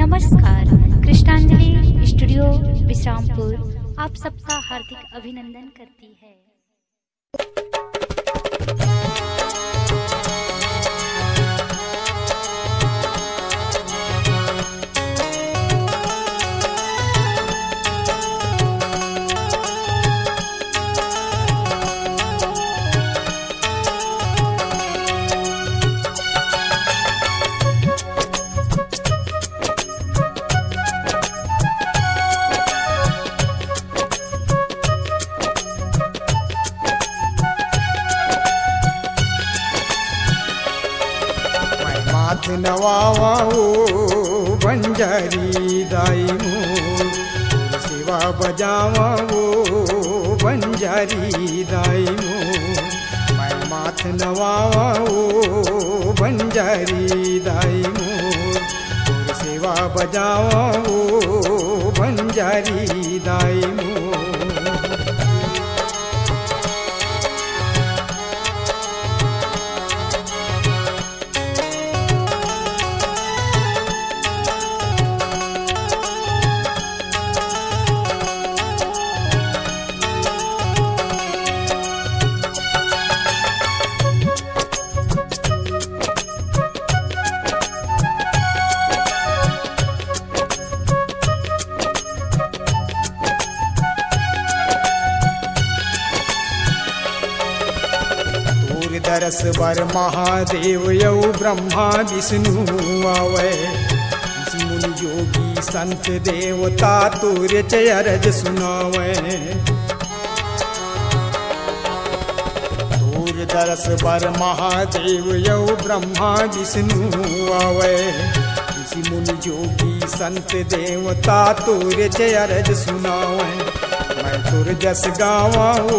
नमस्कार, कृष्णांजलि स्टूडियो विश्रामपुर आप सबका हार्दिक अभिनंदन करती है। नवावाओ बंजारी दाई मोर सेवा बजावाओ बंजारी दाई मोर मैं माथ नवावाओ बंजारी दाई मोर सेवा बजावाओ बंजारी दाई मोर। दरस बर महादेव यौ ब्रह्मा विष्णु आवे मुनि योगी संत देवता तोरे चरज सुनावे। तोर दरस बर महादेव यौ ब्रह्मा विष्णु आवे मुनि योगी संत देवता तोरे चरज सुनावे। मैं तुर जस गावा ओ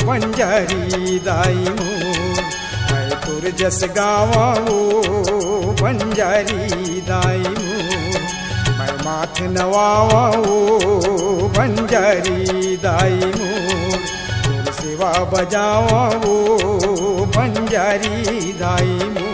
बंजारी दाई मोर मैं तुर जस गावा ओ बंजारी दाई मोर मैं माथ नवावा ओ बंजारी दाई मोर तुर सेवा बजावा ओ बंजारी दाई मोर।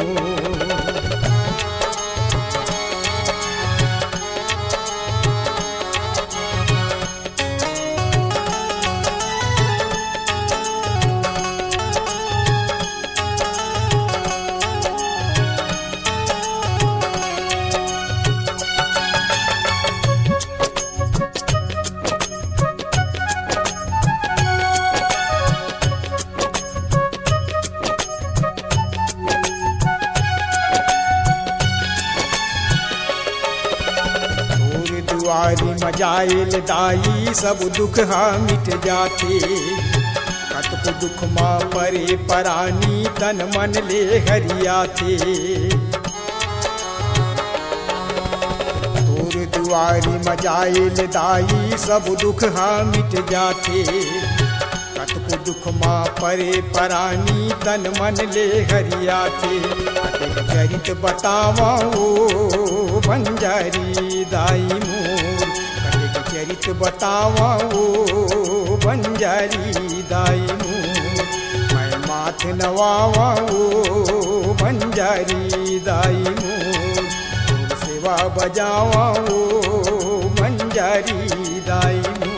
दुआरी मजाइल दाई सब दुख हा मिट जाते कतको दुख माँ परे परानी तन मन ले हरियाते। तोर दुआरी मजाइल दाई सब दुख हा मिट जाते कतको दुख माँ परे परानी तन मन ले हरियाते। चरित बतावा ओ बंजारी दाई मोर चरित बतावा ओ बंजारी दाई मोर मैं माथ नवावा ओ बंजारी दाई मोर सेवा बजावा ओ बंजारी दाई मोर।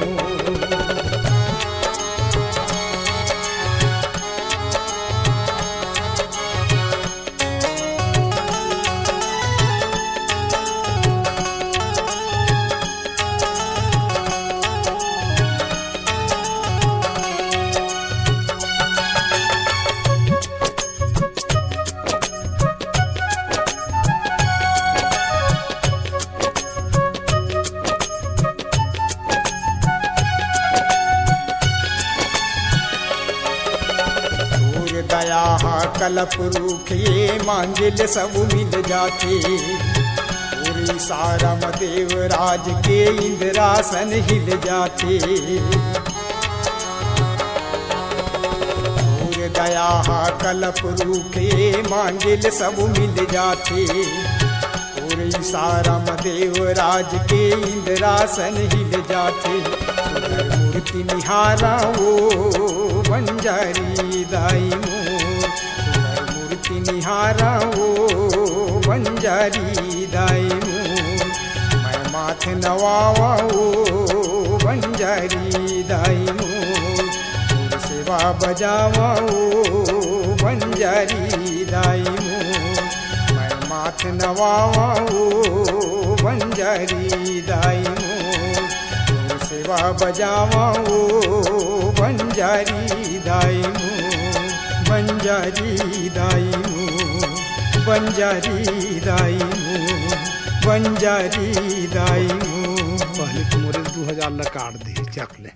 दया कलप रूख ये मांगिल सब मिल जाते पूरी सारम देवराज के इंद्रासन हिल जाते। पूरे दया कलप रूख ये मांगिल सब मिल जाते पूरी सारम देवराज के इंद्रासन हिल जाते। मूर्ति निहारा ओ बंजारी दाई मोर मूर्ति निहारा ओ बंजारी दाई मोर नवावा ओ बंजारी दाई मोर सेवा बजावा ओ बंजारी दाई मोर मैं माथ नवावा ओ बंजारी दाई मोर सेवा बजावा ओ बंजारी दाई मोर बंजारी दाई मोर बंजारी दाई मोर बंजारी दाई मोर। पहले तो मोरे 2000 ला काट दी चक ले।